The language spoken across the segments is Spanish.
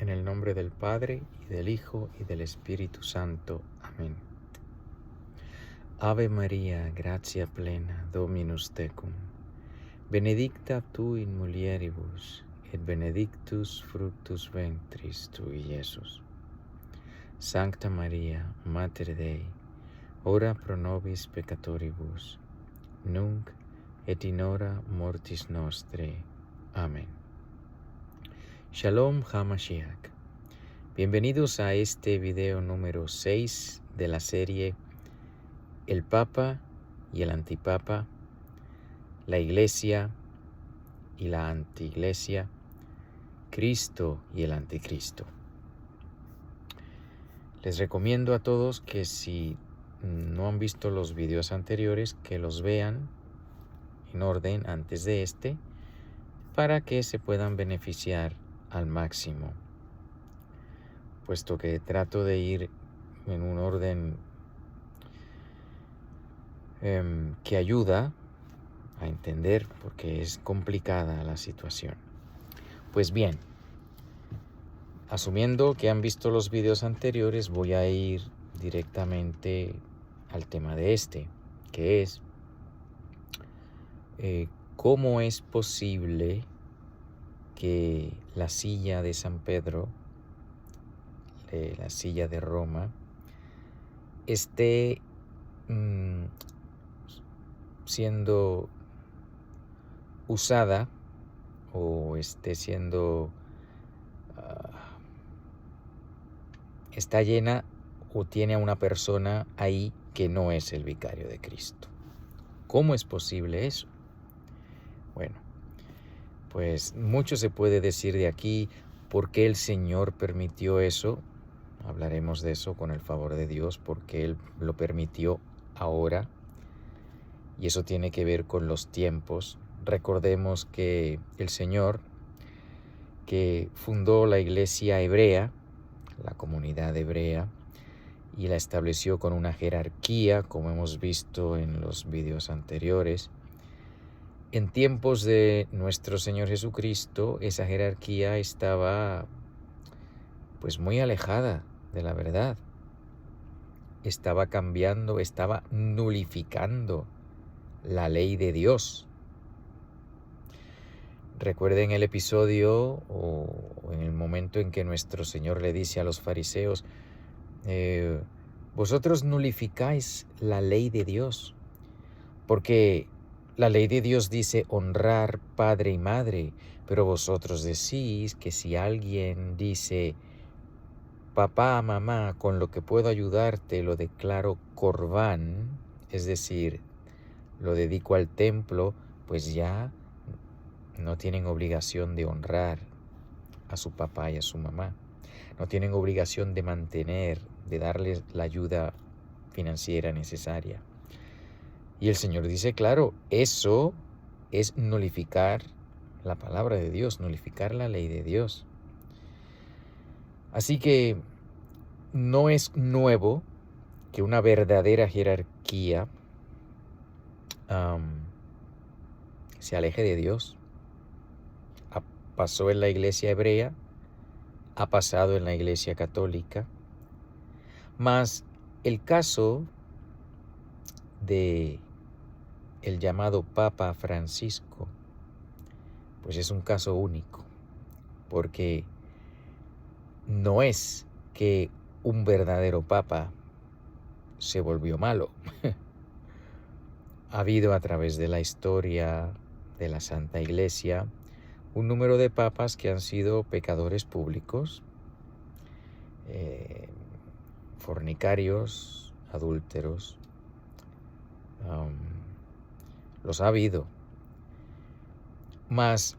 En el nombre del Padre, y del Hijo, y del Espíritu Santo. Amén. Ave María, gratia plena, Dominus tecum. Benedicta tu in mulieribus, et benedictus fructus ventris tui, Iesus. Sancta Maria, Mater Dei, ora pro nobis peccatoribus, nunc et in hora mortis nostrae. Amén. Shalom HaMashiach. Bienvenidos a este video número 6 de la serie El Papa y el Antipapa, la Iglesia y la Antiiglesia, Cristo y el Anticristo. Les recomiendo a todos que si no han visto los videos anteriores, que los vean en orden antes de este, para que se puedan beneficiar al máximo, puesto que trato de ir en un orden que ayuda a entender, porque es complicada la situación. Pues bien, asumiendo que han visto los videos anteriores, voy a ir directamente al tema de este, que es cómo es posible que la silla de San Pedro, la silla de Roma, esté siendo usada o esté siendo está llena o tiene a una persona ahí que no es el vicario de Cristo. ¿Cómo es posible eso? Bueno, pues mucho se puede decir de aquí. ¿Por qué el Señor permitió eso? Hablaremos de eso con el favor de Dios, porque Él lo permitió ahora. Y eso tiene que ver con los tiempos. Recordemos que el Señor, que fundó la iglesia hebrea, la comunidad hebrea, y la estableció con una jerarquía, como hemos visto en los vídeos anteriores. En tiempos de nuestro Señor Jesucristo, esa jerarquía estaba pues muy alejada de la verdad. Estaba cambiando, estaba nulificando la ley de Dios. Recuerden el episodio o en el momento en que nuestro Señor le dice a los fariseos, vosotros nulificáis la ley de Dios, porque la ley de Dios dice honrar padre y madre, pero vosotros decís que si alguien dice, papá, mamá, con lo que puedo ayudarte lo declaro corbán, es decir, lo dedico al templo, pues ya no tienen obligación de honrar a su papá y a su mamá. No tienen obligación de mantener, de darles la ayuda financiera necesaria. Y el Señor dice, claro, eso es nulificar la palabra de Dios, nulificar la ley de Dios. Así que no es nuevo que una verdadera jerarquía se aleje de Dios. Pasó en la iglesia hebrea, ha pasado en la iglesia católica, mas el caso de el llamado Papa Francisco, pues es un caso único, porque no es que un verdadero papa se volvió malo. Ha habido a través de la historia de la Santa Iglesia un número de papas que han sido pecadores públicos, fornicarios, adúlteros. Los ha habido. Mas,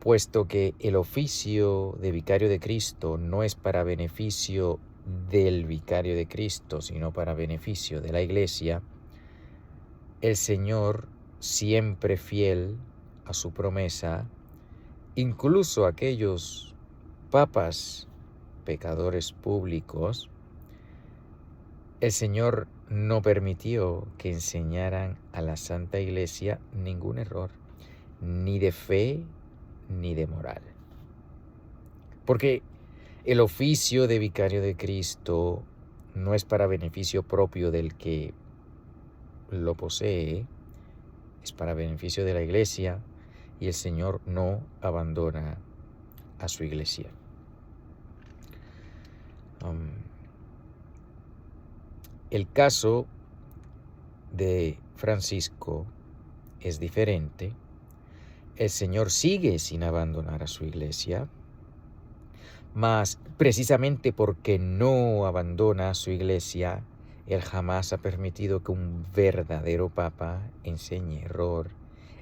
puesto que el oficio de vicario de Cristo no es para beneficio del vicario de Cristo, sino para beneficio de la Iglesia, el Señor, siempre fiel a su promesa, incluso aquellos papas pecadores públicos, el Señor no permitió que enseñaran a la Santa Iglesia ningún error, ni de fe ni de moral. Porque El oficio de vicario de Cristo no es para beneficio propio del que lo posee, es para beneficio de la iglesia, y el Señor no abandona a su iglesia. El caso de Francisco es diferente. El Señor sigue sin abandonar a su iglesia, mas precisamente porque no abandona a su iglesia, Él jamás ha permitido que un verdadero papa enseñe error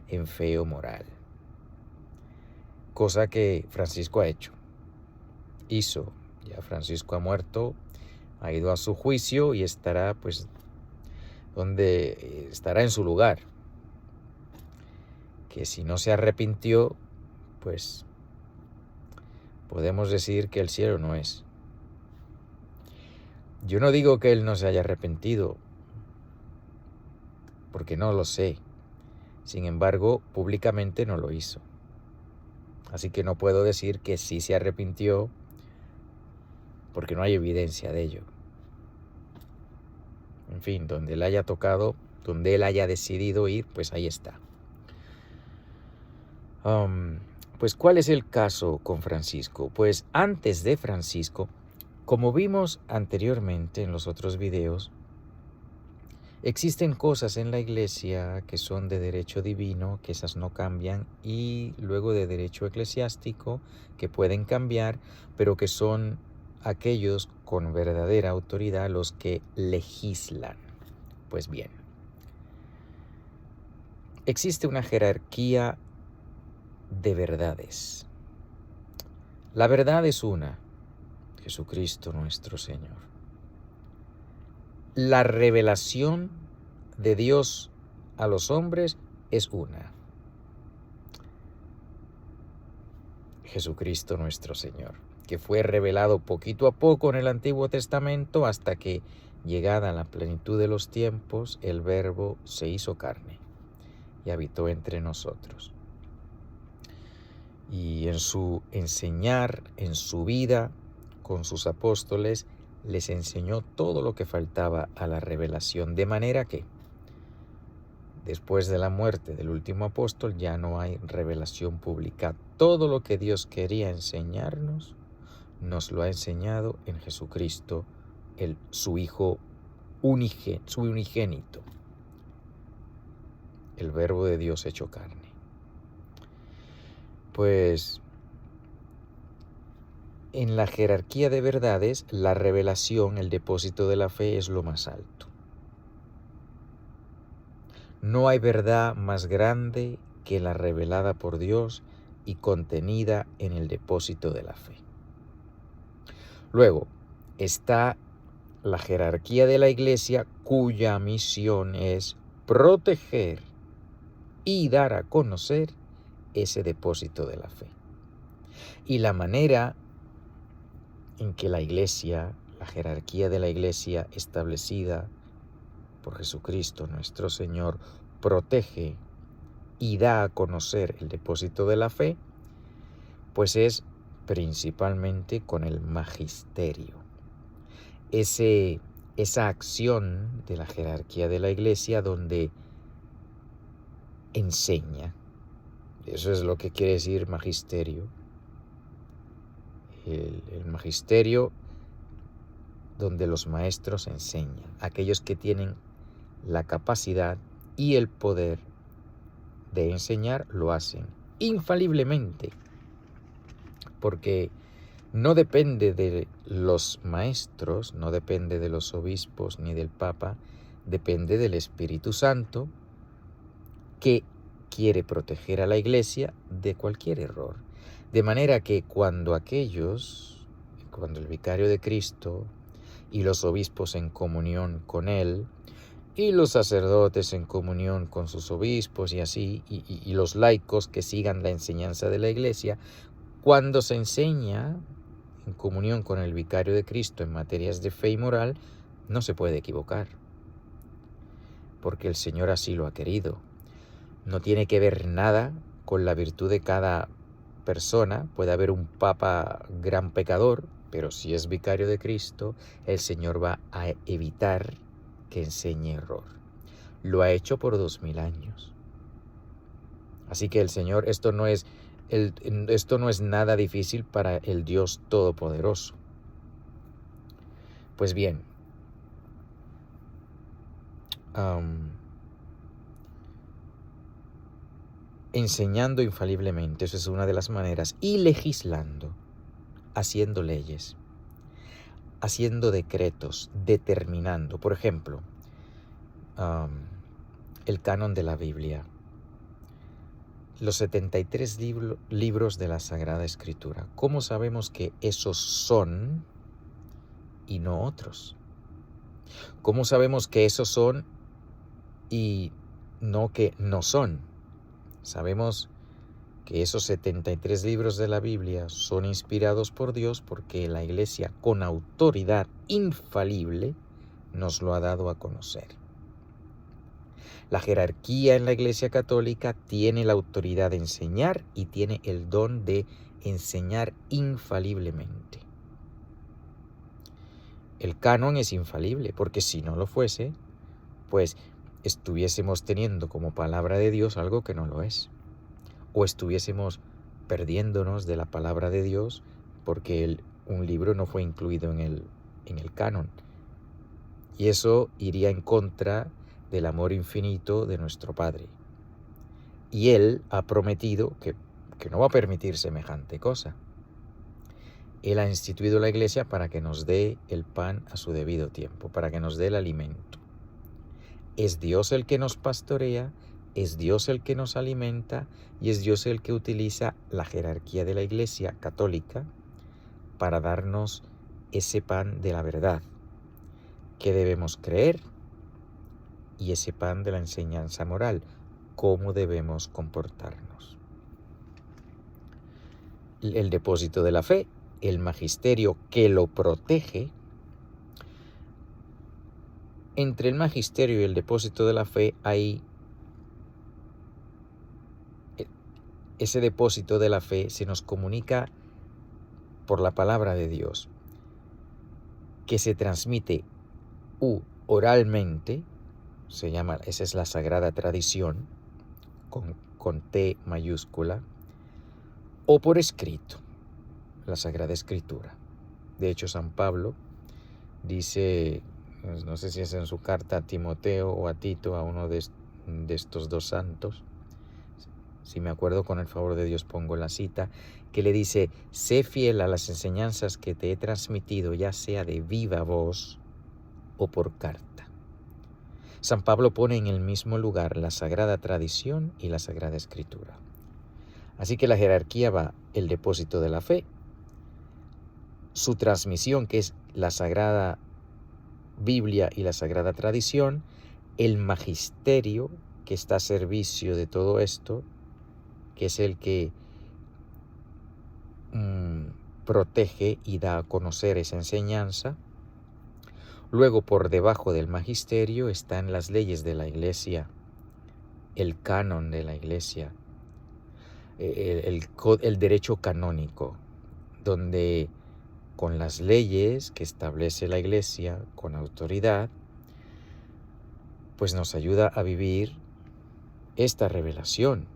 en fe o moral. Cosa que Francisco ha hecho. Hizo. Ya Francisco ha muerto, ha ido a su juicio y estará pues donde estará en su lugar. Que si no se arrepintió, pues podemos decir que el cielo no es. Yo no digo que él no se haya arrepentido, porque no lo sé. Sin embargo, públicamente no lo hizo. Así que no puedo decir que sí se arrepintió, porque no hay evidencia de ello. En fin, donde él haya tocado, donde él haya decidido ir, pues ahí está. Pues, ¿cuál es el caso con Francisco? Pues antes de Francisco, como vimos anteriormente en los otros videos, existen cosas en la iglesia que son de derecho divino, que esas no cambian, y luego de derecho eclesiástico, que pueden cambiar, pero que son aquellos con verdadera autoridad los que legislan. Pues bien, existe una jerarquía de verdades. La verdad es una, Jesucristo nuestro Señor. La revelación de Dios a los hombres es una, Jesucristo nuestro Señor, que fue revelado poquito a poco en el Antiguo Testamento hasta que, llegada la plenitud de los tiempos, el Verbo se hizo carne y habitó entre nosotros. Y en su enseñar, en su vida con sus apóstoles, les enseñó todo lo que faltaba a la revelación, de manera que después de la muerte del último apóstol ya no hay revelación pública. Todo lo que Dios quería enseñarnos, nos lo ha enseñado en Jesucristo, su Hijo su unigénito, el Verbo de Dios hecho carne. Pues en la jerarquía de verdades, la revelación, el depósito de la fe es lo más alto. No hay verdad más grande que la revelada por Dios y contenida en el depósito de la fe. Luego está la jerarquía de la iglesia, cuya misión es proteger y dar a conocer ese depósito de la fe. Y la manera en que la iglesia, la jerarquía de la iglesia establecida por Jesucristo nuestro Señor, protege y da a conocer el depósito de la fe, pues es principalmente con el magisterio. Esa acción de la jerarquía de la iglesia donde enseña. Eso es lo que quiere decir magisterio. El magisterio donde los maestros enseñan, aquellos que tienen la capacidad y el poder de enseñar, lo hacen infaliblemente, porque no depende de los maestros, no depende de los obispos ni del Papa, depende del Espíritu Santo, que quiere proteger a la iglesia de cualquier error. De manera que cuando el vicario de Cristo y los obispos en comunión con él, y los sacerdotes en comunión con sus obispos y así, y los laicos que sigan la enseñanza de la iglesia, cuando se enseña en comunión con el vicario de Cristo en materias de fe y moral, no se puede equivocar, porque el Señor así lo ha querido. No tiene que ver nada con la virtud de cada persona. Puede haber un papa gran pecador, Pero si es vicario de Cristo, el Señor va a evitar que enseñe error. Lo ha hecho por 2000 años. Así que el Señor, esto no es nada difícil para el Dios Todopoderoso. Pues bien, enseñando infaliblemente, eso es una de las maneras, y legislando, haciendo leyes, haciendo decretos, determinando. Por ejemplo, el canon de la Biblia, los 73 libros de la Sagrada Escritura. ¿Cómo sabemos que esos son y no otros? ¿Cómo sabemos que esos son y no que no son? Sabemos que esos 73 libros de la Biblia son inspirados por Dios porque la Iglesia, con autoridad infalible, nos lo ha dado a conocer. La jerarquía en la Iglesia Católica tiene la autoridad de enseñar y tiene el don de enseñar infaliblemente. El canon es infalible, porque si no lo fuese, pues estuviésemos teniendo como palabra de Dios algo que no lo es. O estuviésemos perdiéndonos de la palabra de Dios porque un libro no fue incluido en el canon. Y eso iría en contra del amor infinito de nuestro Padre. Y Él ha prometido que no va a permitir semejante cosa. Él ha instituido la Iglesia para que nos dé el pan a su debido tiempo, para que nos dé el alimento. Es Dios el que nos pastorea, es Dios el que nos alimenta y es Dios el que utiliza la jerarquía de la Iglesia católica para darnos ese pan de la verdad que debemos creer y ese pan de la enseñanza moral, cómo debemos comportarnos. El depósito de la fe, el magisterio que lo protege. Entre el magisterio y el depósito de la fe hay ese depósito de la fe se nos comunica por la palabra de Dios, que se transmite oralmente, esa es la sagrada tradición, con T mayúscula, o por escrito, la Sagrada Escritura. De hecho, San Pablo dice, no sé si es en su carta a Timoteo o a Tito, a uno de estos dos santos, si me acuerdo con el favor de Dios pongo la cita, que le dice, sé fiel a las enseñanzas que te he transmitido, ya sea de viva voz o por carta. San Pablo pone en el mismo lugar la Sagrada Tradición y la Sagrada Escritura. Así que la jerarquía va el depósito de la fe, su transmisión, que es la Sagrada Biblia y la Sagrada Tradición, el magisterio, que está a servicio de todo esto, que es el que protege y da a conocer esa enseñanza. Luego, por debajo del magisterio están las leyes de la Iglesia, el canon de la Iglesia, el derecho canónico, donde con las leyes que establece la Iglesia con autoridad, pues nos ayuda a vivir esta revelación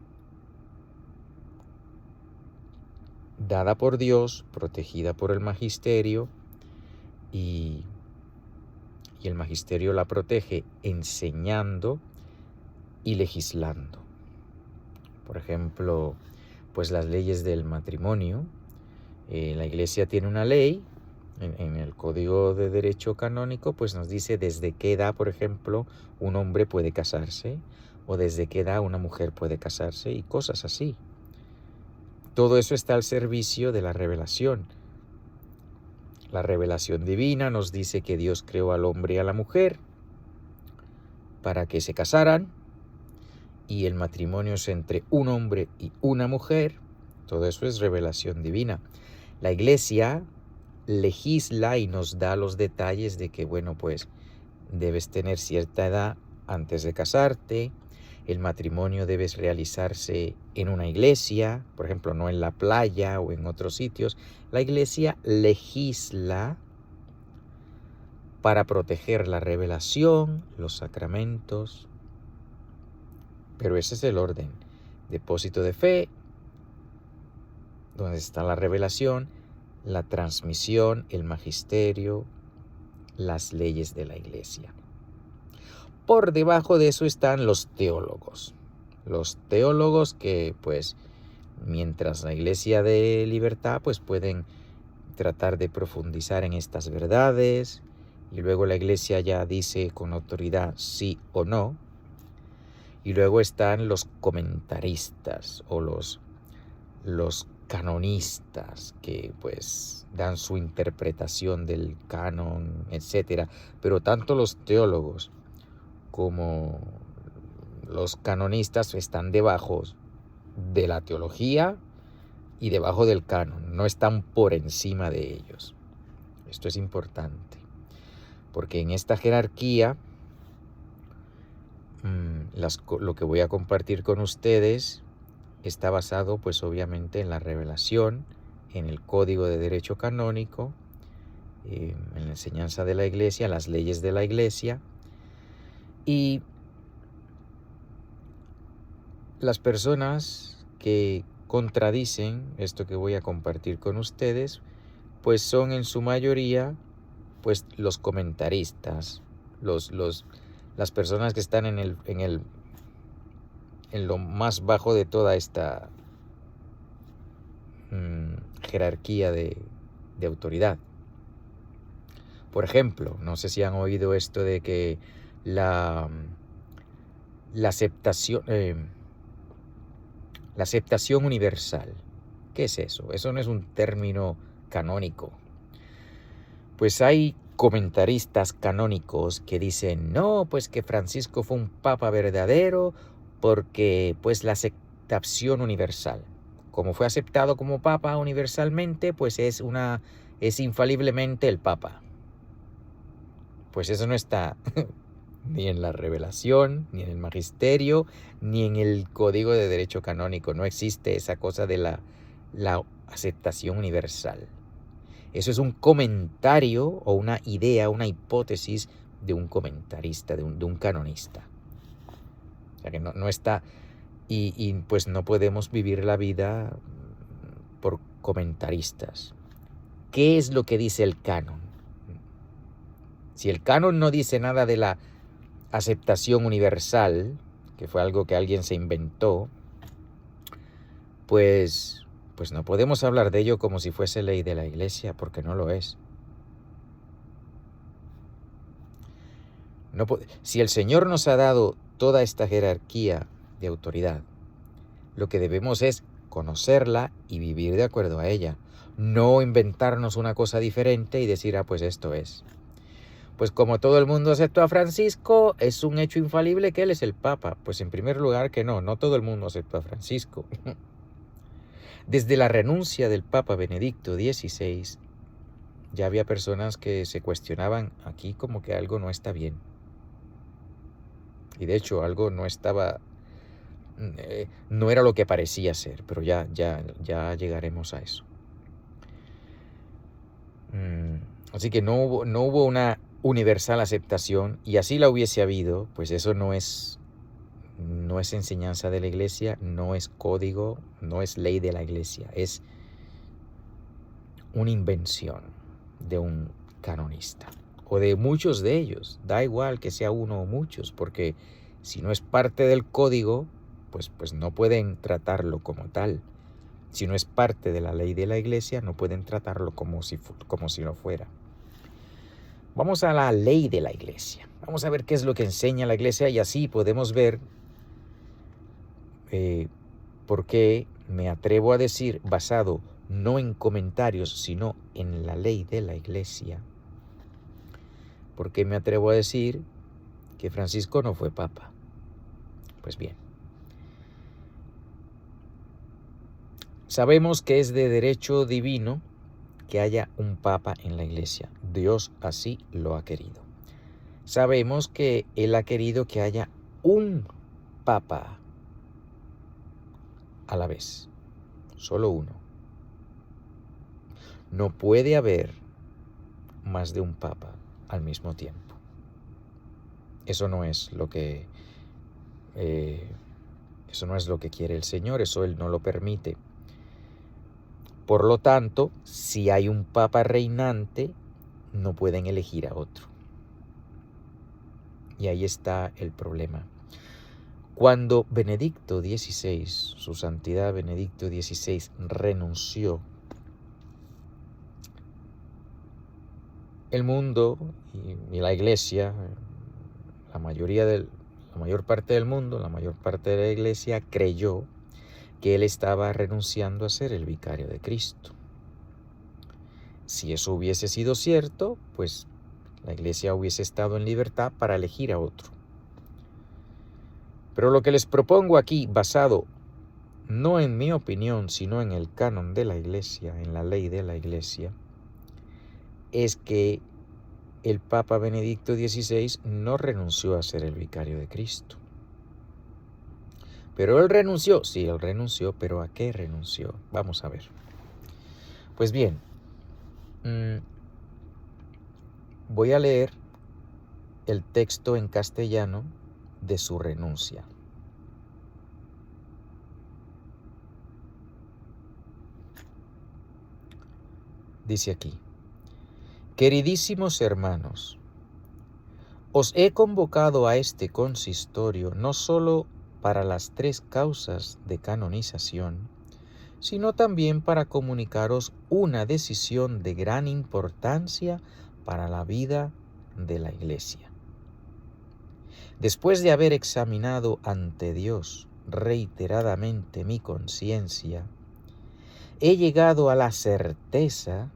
dada por Dios, protegida por el magisterio, y el magisterio la protege enseñando y legislando. Por ejemplo, pues las leyes del matrimonio. La Iglesia tiene una ley en el Código de Derecho Canónico, pues nos dice desde qué edad, por ejemplo, un hombre puede casarse o desde qué edad una mujer puede casarse y cosas así. Todo eso está al servicio de la revelación. La revelación divina nos dice que Dios creó al hombre y a la mujer para que se casaran, y el matrimonio es entre un hombre y una mujer. Todo eso es revelación divina. La Iglesia legisla y nos da los detalles de que, bueno, pues debes tener cierta edad antes de casarte, el matrimonio debe realizarse en una iglesia, por ejemplo, no en la playa o en otros sitios, la iglesia legisla para proteger la revelación, los sacramentos, pero ese es el orden. Depósito de fe, donde está la revelación, la transmisión, el magisterio, las leyes de la iglesia. Por debajo de eso están los teólogos. Los teólogos que, pues, mientras la iglesia de libertad, pues pueden tratar de profundizar en estas verdades, y luego la iglesia ya dice con autoridad sí o no. Y luego están los comentaristas o los canonistas que pues dan su interpretación del canon, etcétera. Pero tanto los teólogos como los canonistas están debajo de la teología y debajo del canon, no están por encima de ellos. Esto es importante, porque en esta jerarquía lo que voy a compartir con ustedes está basado pues obviamente en la revelación, en el código de derecho canónico, en la enseñanza de la iglesia, las leyes de la iglesia, y las personas que contradicen esto que voy a compartir con ustedes pues son en su mayoría pues los comentaristas, las personas que están en lo más bajo de toda esta jerarquía de autoridad. Por ejemplo, no sé si han oído esto de que la aceptación universal. ¿Qué es eso? Eso no es un término canónico. Pues hay comentaristas canónicos que dicen, no, pues que Francisco fue un papa verdadero porque pues la aceptación universal. Como fue aceptado como papa universalmente, pues es infaliblemente el papa. Pues eso no está ni en la revelación, ni en el magisterio, ni en el código de derecho canónico. No existe esa cosa de la aceptación universal. Eso es un comentario o una idea, una hipótesis de un comentarista, de un canonista. O sea que no está, y pues no podemos vivir la vida por comentaristas. ¿Qué es lo que dice el canon? Si el canon no dice nada de la aceptación universal, que fue algo que alguien se inventó, pues no podemos hablar de ello como si fuese ley de la iglesia, porque no lo es. Si el Señor nos ha dado toda esta jerarquía de autoridad, lo que debemos es conocerla y vivir de acuerdo a ella, no inventarnos una cosa diferente y decir, pues esto es. Pues como todo el mundo aceptó a Francisco, es un hecho infalible que él es el Papa. Pues en primer lugar que no todo el mundo aceptó a Francisco. Desde la renuncia del Papa Benedicto XVI, ya había personas que se cuestionaban aquí como que algo no está bien. Y de hecho algo no estaba, no era lo que parecía ser, pero ya llegaremos a eso. Así que no hubo una universal aceptación, y así la hubiese habido, pues eso no es enseñanza de la iglesia, no es código, no es ley de la iglesia, es una invención de un canonista o de muchos de ellos. Da igual que sea uno o muchos, porque si no es parte del código, pues no pueden tratarlo como tal. Si no es parte de la ley de la iglesia, no pueden tratarlo como si lo fuera. Vamos a la ley de la iglesia. Vamos a ver qué es lo que enseña la iglesia, y así podemos ver por qué me atrevo a decir, basado no en comentarios, sino en la ley de la iglesia, por qué me atrevo a decir que Francisco no fue papa. Pues bien, sabemos que es de derecho divino que haya un papa en la iglesia. Dios así lo ha querido. Sabemos que Él ha querido que haya un papa. a la vez, solo uno. No puede haber más de un papa al mismo tiempo. Eso no es lo que quiere el Señor, eso Él no lo permite. Por lo tanto, si hay un papa reinante, no pueden elegir a otro. Y ahí está el problema. Cuando Benedicto XVI, su santidad Benedicto XVI, renunció, el mundo y la Iglesia, la mayor parte del mundo, la mayor parte de la Iglesia creyó que él estaba renunciando a ser el vicario de Cristo. Si eso hubiese sido cierto, pues la Iglesia hubiese estado en libertad para elegir a otro. Pero lo que les propongo aquí, basado no en mi opinión, sino en el canon de la Iglesia, en la ley de la Iglesia, es que el Papa Benedicto XVI no renunció a ser el vicario de Cristo. Pero él renunció, sí, él renunció, pero ¿a qué renunció? Vamos a ver. Pues bien, voy a leer el texto en castellano de su renuncia. Dice aquí: queridísimos hermanos, os he convocado a este consistorio no solo para las 3 causas de canonización, sino también para comunicaros una decisión de gran importancia para la vida de la Iglesia. Después de haber examinado ante Dios reiteradamente mi conciencia, he llegado a la certeza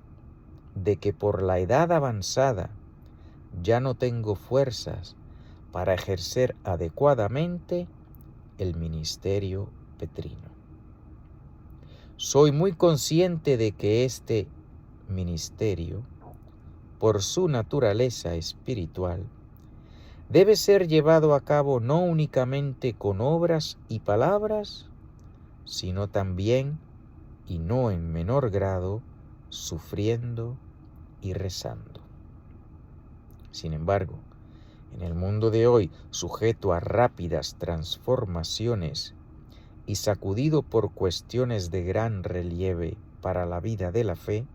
de que por la edad avanzada ya no tengo fuerzas para ejercer adecuadamente el ministerio petrino. Soy muy consciente de que este ministerio, por su naturaleza espiritual, debe ser llevado a cabo no únicamente con obras y palabras, sino también, y no en menor grado, sufriendo y rezando. Sin embargo, en el mundo de hoy, sujeto a rápidas transformaciones y sacudido por cuestiones de gran relieve para la vida de la fe,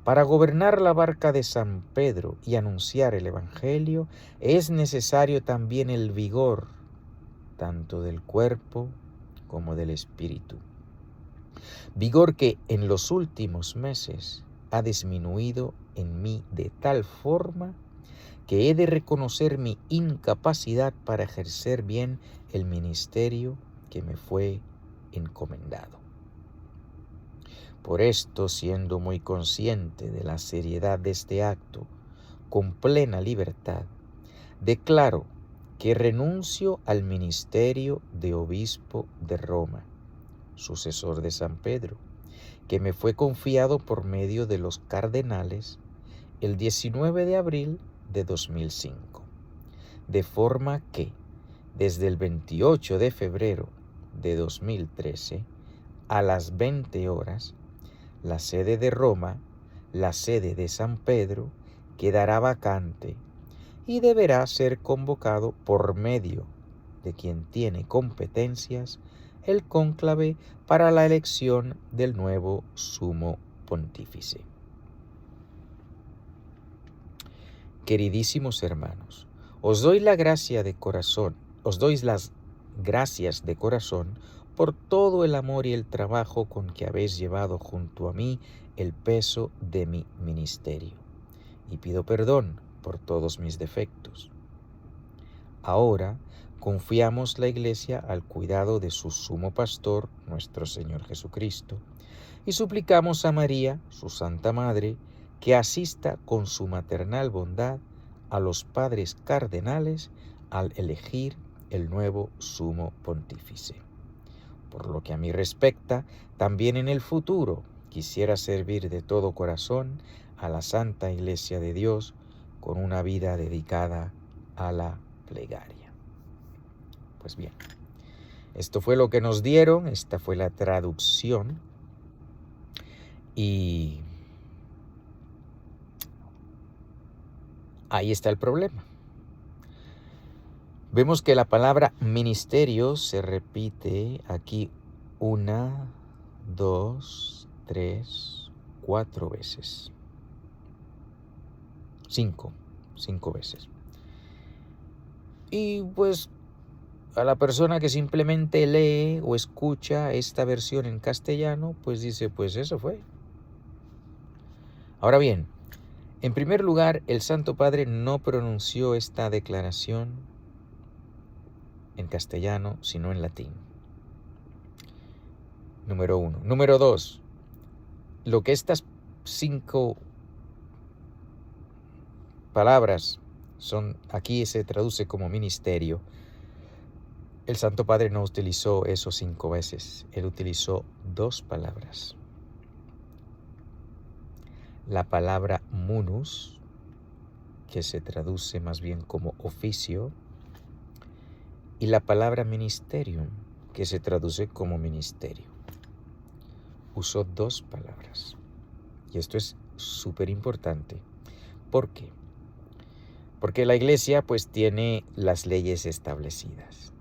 para gobernar la barca de San Pedro y anunciar el Evangelio, es necesario también el vigor, tanto del cuerpo como del espíritu. Vigor que en los últimos meses ha disminuido en mí de tal forma que he de reconocer mi incapacidad para ejercer bien el ministerio que me fue encomendado. Por esto, siendo muy consciente de la seriedad de este acto, con plena libertad, declaro que renuncio al ministerio de obispo de Roma, sucesor de San Pedro, que me fue confiado por medio de los cardenales el 19 de abril de 2005, de forma que desde el 28 de febrero de 2013 a las 20 horas, la sede de Roma, la sede de San Pedro, quedará vacante y deberá ser convocado por medio de quien tiene competencias el cónclave para la elección del nuevo sumo pontífice. Queridísimos hermanos, os doy las gracias de corazón por todo el amor y el trabajo con que habéis llevado junto a mí el peso de mi ministerio, y pido perdón por todos mis defectos. Ahora confiamos la Iglesia al cuidado de su sumo pastor, nuestro Señor Jesucristo, y suplicamos a María, su Santa Madre, que asista con su maternal bondad a los padres cardenales al elegir el nuevo sumo pontífice. Por lo que a mí respecta, también en el futuro quisiera servir de todo corazón a la Santa Iglesia de Dios con una vida dedicada a la plegaria. Pues bien, Esto fue lo que nos dieron, esta fue la traducción. Y ahí está el problema. Vemos que la palabra ministerio se repite aquí 1, 2, 3, 4 veces. 5 veces. Y pues a la persona que simplemente lee o escucha esta versión en castellano, pues dice, pues eso fue. Ahora bien, en primer lugar, el Santo Padre no pronunció esta declaración en castellano, sino en latín. Número 1. Número 2. Lo que estas 5 palabras son, aquí se traduce como ministerio. El Santo Padre no utilizó eso 5 veces, él utilizó 2 palabras. La palabra munus, que se traduce más bien como oficio, y la palabra ministerium, que se traduce como ministerio. Usó 2 palabras. Y esto es súper importante. ¿Por qué? Porque la iglesia pues tiene las leyes establecidas.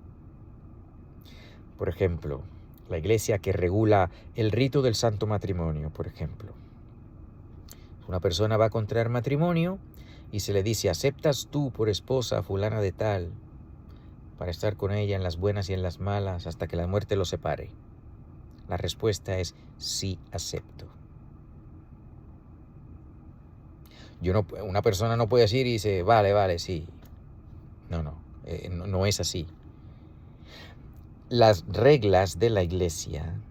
Por ejemplo, la iglesia que regula el rito del santo matrimonio, por ejemplo. Una persona va a contraer matrimonio y se le dice, ¿aceptas tú por esposa a fulana de tal para estar con ella en las buenas y en las malas hasta que la muerte los separe? La respuesta es sí, acepto. Una persona no puede decir y dice, vale, sí. No es así. Las reglas de la iglesia,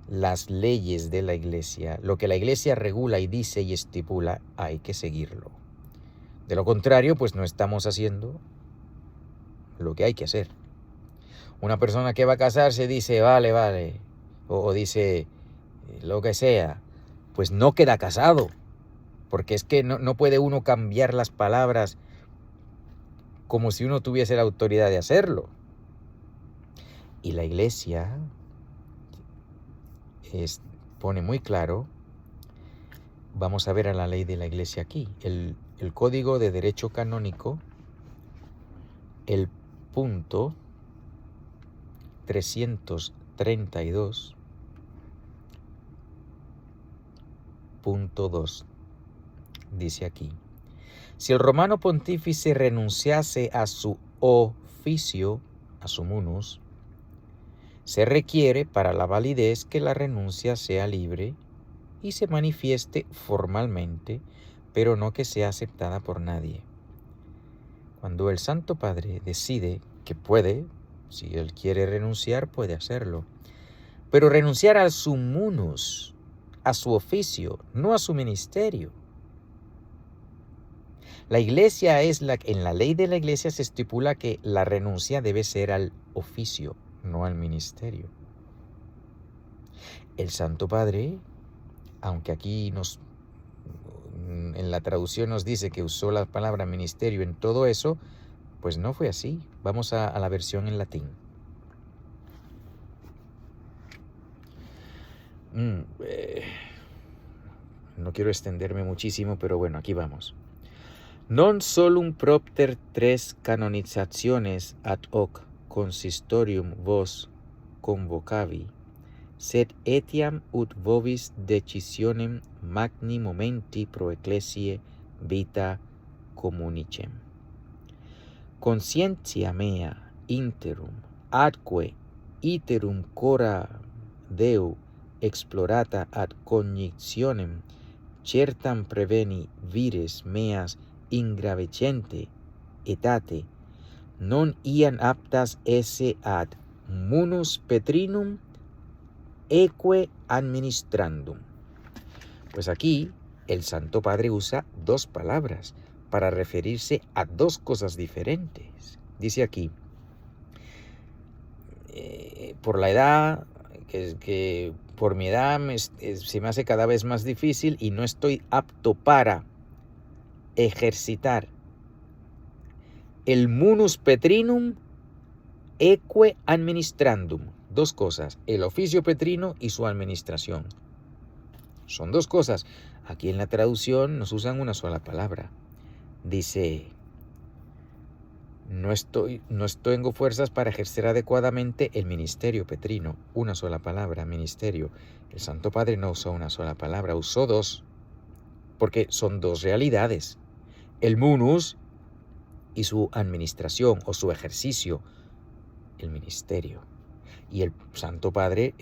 las leyes de la iglesia, lo que la iglesia regula y dice y estipula, hay que seguirlo. De lo contrario, pues no estamos haciendo lo que hay que hacer. Una persona que va a casarse dice, vale, o dice lo que sea, pues no queda casado, porque es que no puede uno cambiar las palabras como si uno tuviese la autoridad de hacerlo. Y la iglesia pone muy claro, vamos a ver a la ley de la iglesia aquí, el Código de Derecho Canónico, el punto 332.2, dice aquí, si el romano pontífice renunciase a su oficio, a su munus, se requiere para la validez que la renuncia sea libre y se manifieste formalmente, pero no que sea aceptada por nadie. Cuando el Santo Padre decide que puede, si él quiere renunciar, puede hacerlo, pero renunciar a su munus, a su oficio, no a su ministerio. La iglesia en la ley de la iglesia se estipula que la renuncia debe ser al oficio, no al ministerio. El Santo Padre, aunque aquí en la traducción nos dice que usó la palabra ministerio en todo eso, pues no fue así. Vamos a la versión en latín. No quiero extenderme muchísimo, pero bueno, aquí vamos. Non solum propter 3 canonizationes ad hoc consistorium vos convocavi, sed etiam ut vobis decisionem magni momenti pro ecclesiae vita communicem. Conscientia mea interum, atque iterum cora Deo explorata ad cognitionem, certam preveni vires meas ingravecente etate, non iam aptas esse ad munus Petrinum eque administrandum. Pues aquí el Santo Padre usa 2 palabras para referirse a 2 cosas diferentes. Dice aquí, por la edad, que por mi edad se me hace cada vez más difícil y no estoy apto para ejercitar el munus Petrinum eque administrandum. dos cosas, el oficio petrino y su administración. Son dos cosas. Aquí en la traducción nos usan una sola palabra. Dice, no tengo fuerzas para ejercer adecuadamente el ministerio petrino. Una sola palabra, ministerio. El Santo Padre no usó una sola palabra, usó dos, porque son dos realidades. El munus y su administración o su ejercicio, el ministerio. Y el Santo Padre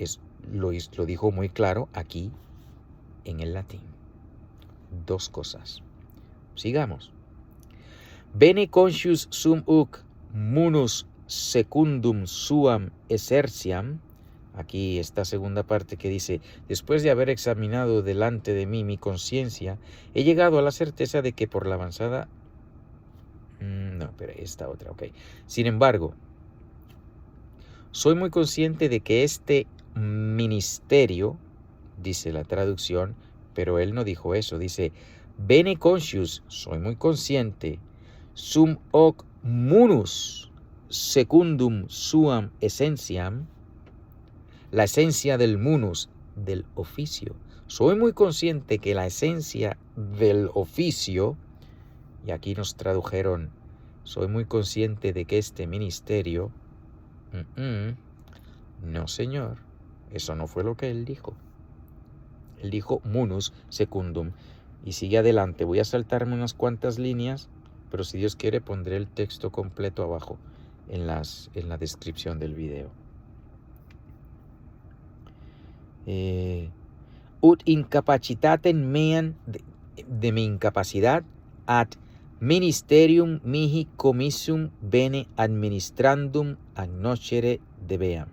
lo dijo muy claro aquí en el latín. Dos cosas. Sigamos. Bene conscius sum huc munus secundum suam exerciam. Aquí esta segunda parte que dice, después de haber examinado delante de mí mi conciencia, he llegado a la certeza de que por la avanzada... esta otra, ok. Sin embargo, soy muy consciente de que este ministerio, dice la traducción, pero él no dijo eso, dice, bene conscius, soy muy consciente, sum hoc munus secundum suam essentiam, la esencia del munus, del oficio. Soy muy consciente que la esencia del oficio, y aquí nos tradujeron, soy muy consciente de que este ministerio, no señor, eso no fue lo que él dijo. Él dijo munus secundum, y sigue adelante. Voy a saltarme unas cuantas líneas, pero si Dios quiere pondré el texto completo abajo en la descripción del video. Ut incapacitatem meam, de mi incapacidad, ad ministerium mihi commissum bene administrandum agnoscere debeam.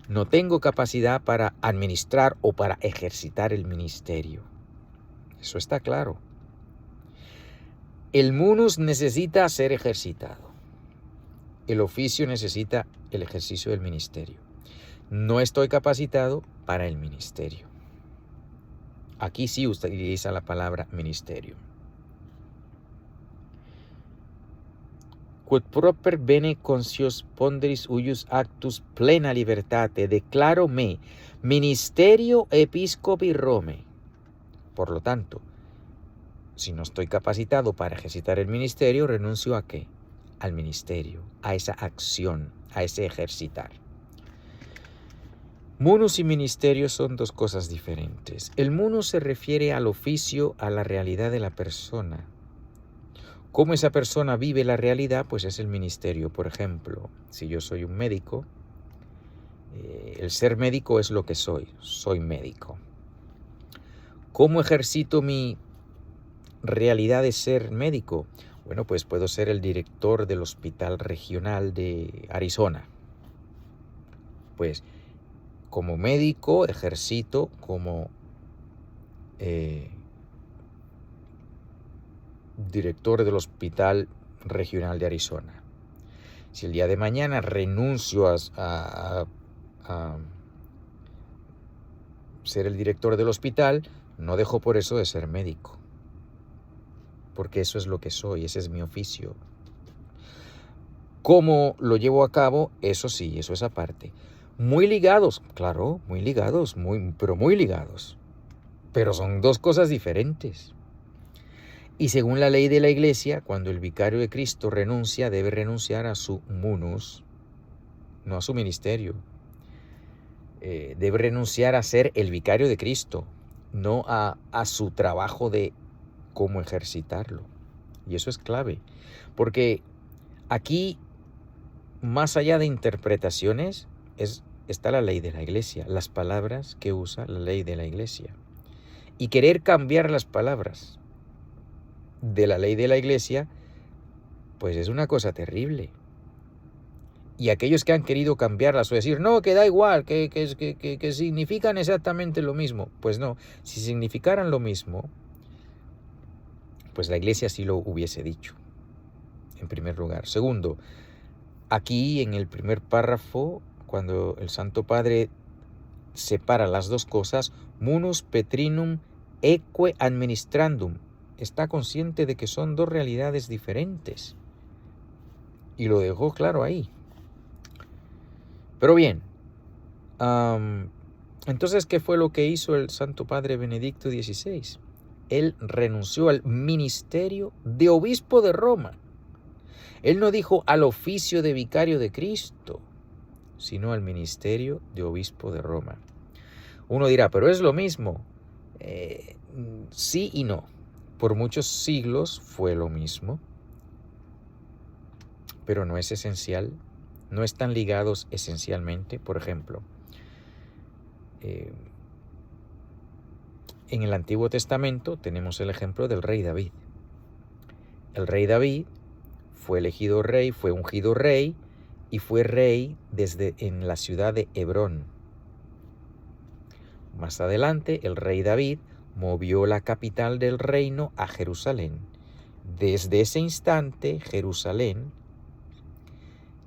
No tengo capacidad para administrar o para ejercitar el ministerio. Eso está claro. El munus necesita ser ejercitado. El oficio necesita el ejercicio del ministerio. No estoy capacitado para el ministerio. Aquí sí utiliza la palabra ministerio. Quod proper bene conscios ponderis huius actus plena libertate declaro me ministerio episcopi Rome. Por lo tanto, si no estoy capacitado para ejercitar el ministerio, renuncio ¿a qué? Al ministerio, a esa acción, a ese ejercitar. Munus y ministerio son dos cosas diferentes. El munus se refiere al oficio, a la realidad de la persona. ¿Cómo esa persona vive la realidad? Pues es el ministerio. Por ejemplo, si yo soy un médico, el ser médico es lo que soy médico. ¿Cómo ejercito mi realidad de ser médico? Bueno, pues puedo ser el director del Hospital Regional de Arizona. Pues como médico ejercito como director del Hospital Regional de Arizona. Si el día de mañana renuncio a ser el director del hospital, no dejo por eso de ser médico. Porque eso es lo que soy, ese es mi oficio. ¿Cómo lo llevo a cabo? Eso sí, eso es aparte. Muy ligados, claro, muy ligados, pero muy ligados. Pero son dos cosas diferentes. Y según la ley de la Iglesia, cuando el vicario de Cristo renuncia, debe renunciar a su munus, no a su ministerio. Debe renunciar a ser el vicario de Cristo, no a su trabajo de cómo ejercitarlo. Y eso es clave, porque aquí, más allá de interpretaciones, está la ley de la Iglesia, las palabras que usa la ley de la Iglesia. Y querer cambiar las palabras de la ley de la Iglesia, pues es una cosa terrible. Y aquellos que han querido cambiarlas o decir, no, que da igual, que significan exactamente lo mismo. Pues no, si significaran lo mismo, pues la Iglesia sí lo hubiese dicho, en primer lugar. Segundo, aquí en el primer párrafo, cuando el Santo Padre separa las dos cosas, munus petrinum eque administrandum, está consciente de que son dos realidades diferentes. Y lo dejó claro ahí. Pero bien, Entonces, ¿qué fue lo que hizo el Santo Padre Benedicto XVI? Él renunció al ministerio de obispo de Roma. Él no dijo al oficio de vicario de Cristo, sino al ministerio de obispo de Roma. Uno dirá, pero es lo mismo. Sí y no. Por muchos siglos fue lo mismo, pero no es esencial. No están ligados esencialmente. Por ejemplo, en el Antiguo Testamento tenemos el ejemplo del rey David. El rey David fue elegido rey, fue ungido rey y fue rey desde en la ciudad de Hebrón. Más adelante, el rey David movió la capital del reino a Jerusalén. Desde ese instante, Jerusalén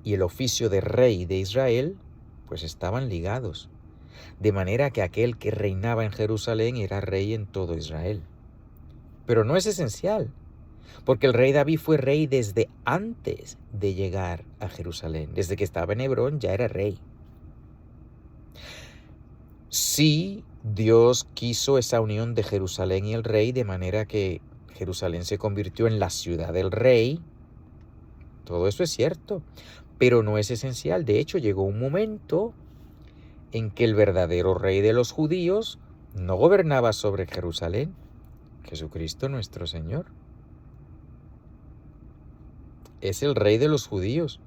y el oficio de rey de Israel pues estaban ligados, de manera que aquel que reinaba en Jerusalén era rey en todo Israel. Pero no es esencial, porque el rey David fue rey desde antes de llegar a Jerusalén. Desde que estaba en Hebrón ya era rey. Sí, Dios quiso esa unión de Jerusalén y el rey, de manera que Jerusalén se convirtió en la ciudad del rey. Todo eso es cierto, pero no es esencial. De hecho, llegó un momento en que el verdadero rey de los judíos no gobernaba sobre Jerusalén, Jesucristo nuestro Señor. Es el rey de los judíos.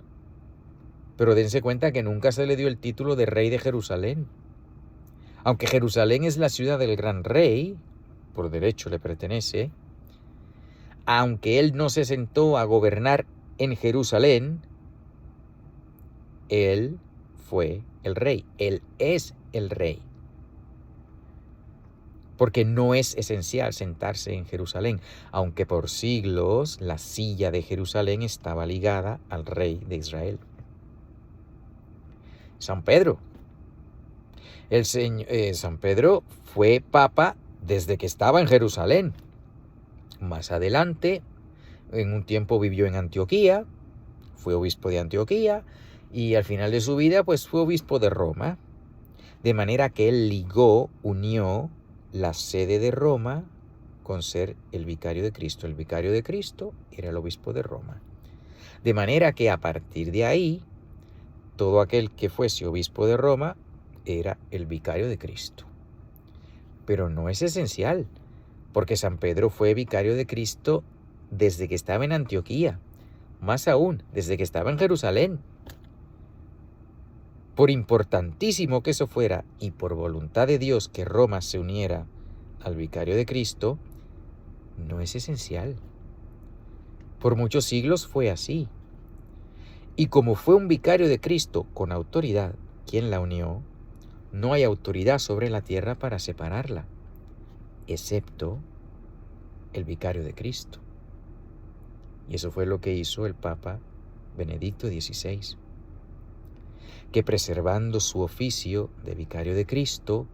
Pero dense cuenta que nunca se le dio el título de rey de Jerusalén. Aunque Jerusalén es la ciudad del gran rey, por derecho le pertenece, aunque él no se sentó a gobernar en Jerusalén, él fue el rey, él es el rey. Porque no es esencial sentarse en Jerusalén, aunque por siglos la silla de Jerusalén estaba ligada al rey de Israel. San Pedro. San Pedro fue papa desde que estaba en Jerusalén. Más adelante, en un tiempo vivió en Antioquía, fue obispo de Antioquía y al final de su vida pues fue obispo de Roma. De manera que él unió la sede de Roma con ser el vicario de Cristo. El vicario de Cristo era el obispo de Roma. De manera que a partir de ahí, todo aquel que fuese obispo de Roma era el vicario de Cristo. Pero no es esencial, porque San Pedro fue vicario de Cristo desde que estaba en Antioquía, más aún, desde que estaba en Jerusalén. Por importantísimo que eso fuera, y por voluntad de Dios que Roma se uniera al vicario de Cristo, no es esencial. Por muchos siglos fue así. Y como fue un vicario de Cristo con autoridad, quien la unió, no hay autoridad sobre la tierra para separarla, excepto el vicario de Cristo. Y eso fue lo que hizo el Papa Benedicto XVI, que preservando su oficio de vicario de Cristo,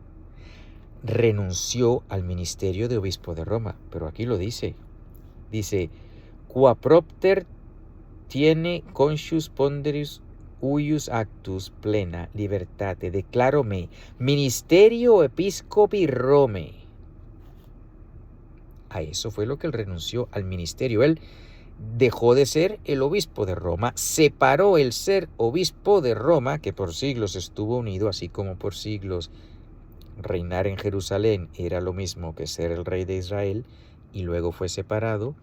renunció al ministerio de obispo de Roma. Pero aquí lo dice, qua propter tiene conscius ponderus huius actus plena libertate declaro me ministerio episcopi Rome. A eso fue lo que él renunció, al ministerio. Él dejó de ser el obispo de Roma, separó el ser obispo de Roma, que por siglos estuvo unido, así como por siglos reinar en Jerusalén era lo mismo que ser el rey de Israel, y luego fue separado,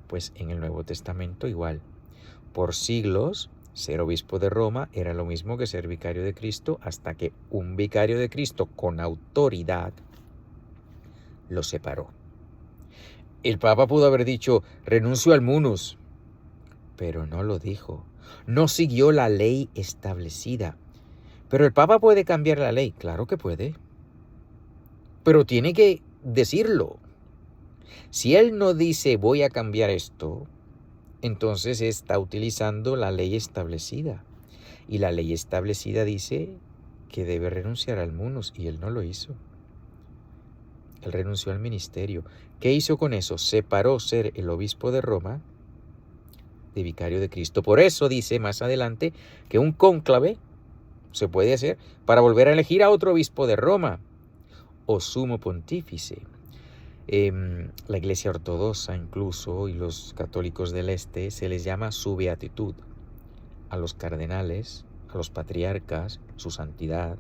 pues en el Nuevo Testamento igual. Por siglos, ser obispo de Roma era lo mismo que ser vicario de Cristo, hasta que un vicario de Cristo con autoridad lo separó. El Papa pudo haber dicho, renuncio al munus, pero no lo dijo. No siguió la ley establecida. Pero el Papa puede cambiar la ley, claro que puede. Pero tiene que decirlo. Si él no dice voy a cambiar esto, entonces está utilizando la ley establecida. Y la ley establecida dice que debe renunciar al munus, y él no lo hizo. Él renunció al ministerio. ¿Qué hizo con eso? Separó ser el obispo de Roma de vicario de Cristo. Por eso dice más adelante que un cónclave se puede hacer para volver a elegir a otro obispo de Roma o sumo pontífice. La Iglesia Ortodoxa incluso y los católicos del Este se les llama su beatitud a los cardenales, a los patriarcas, su santidad.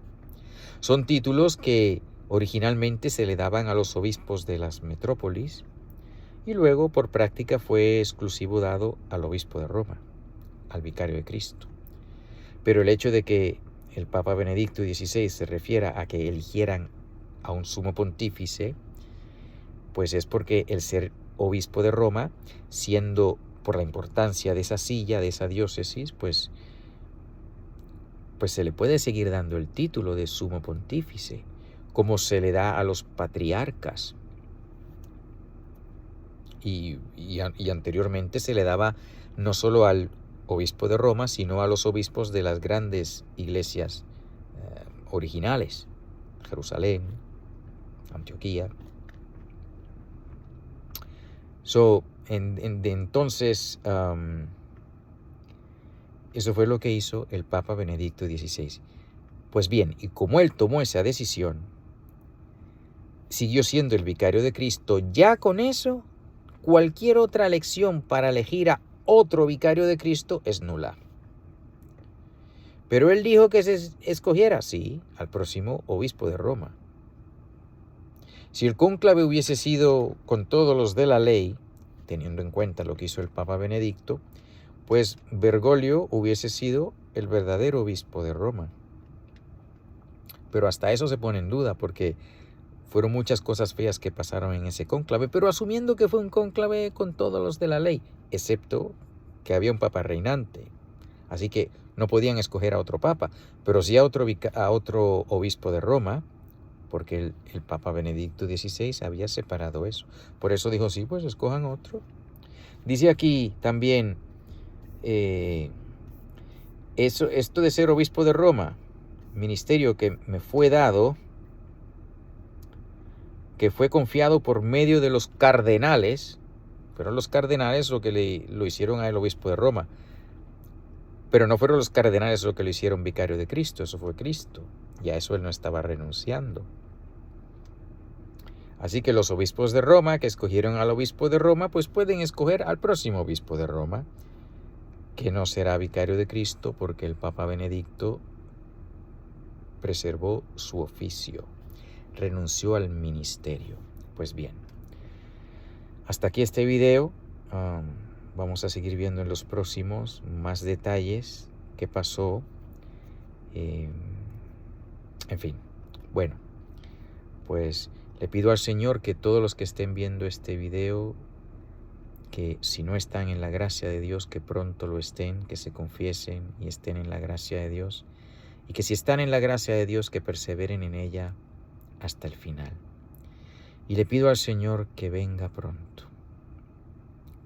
Son títulos que originalmente se le daban a los obispos de las metrópolis y luego por práctica fue exclusivo dado al obispo de Roma, al vicario de Cristo. Pero el hecho de que el Papa Benedicto XVI se refiera a que eligieran a un sumo pontífice, pues es porque el ser obispo de Roma, siendo por la importancia de esa silla, de esa diócesis, pues se le puede seguir dando el título de sumo pontífice, como se le da a los patriarcas. Y anteriormente se le daba no solo al obispo de Roma, sino a los obispos de las grandes iglesias originales, Jerusalén, Antioquía. Entonces, eso fue lo que hizo el Papa Benedicto XVI. Pues bien, y como él tomó esa decisión, siguió siendo el vicario de Cristo. Ya con eso, cualquier otra elección para elegir a otro vicario de Cristo es nula. Pero él dijo que se escogiera, sí, al próximo obispo de Roma. Si el cónclave hubiese sido con todos los de la ley, teniendo en cuenta lo que hizo el Papa Benedicto, pues Bergoglio hubiese sido el verdadero obispo de Roma. Pero hasta eso se pone en duda, porque fueron muchas cosas feas que pasaron en ese cónclave, pero asumiendo que fue un cónclave con todos los de la ley, excepto que había un papa reinante. Así que no podían escoger a otro papa, pero sí a otro obispo de Roma, porque el Papa Benedicto XVI había separado eso. Por eso dijo, sí, pues escojan otro. Dice aquí también, esto de ser obispo de Roma, ministerio que me fue dado, que fue confiado por medio de los cardenales, fueron los cardenales lo que lo hicieron al obispo de Roma, pero no fueron los cardenales lo que lo hicieron vicario de Cristo, eso fue Cristo, y a eso él no estaba renunciando. Así que los obispos de Roma que escogieron al obispo de Roma, pues pueden escoger al próximo obispo de Roma, que no será vicario de Cristo porque el Papa Benedicto preservó su oficio, renunció al ministerio. Pues bien, hasta aquí este video. Vamos a seguir viendo en los próximos más detalles qué pasó. En fin, bueno, pues le pido al Señor que todos los que estén viendo este video, que si no están en la gracia de Dios, que pronto lo estén, que se confiesen y estén en la gracia de Dios, y que si están en la gracia de Dios, que perseveren en ella hasta el final. Y le pido al Señor que venga pronto.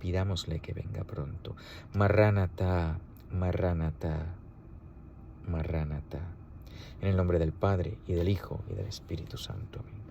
Pidámosle que venga pronto. Marránata, Marránata, Marránata. En el nombre del Padre, y del Hijo, y del Espíritu Santo. Amén.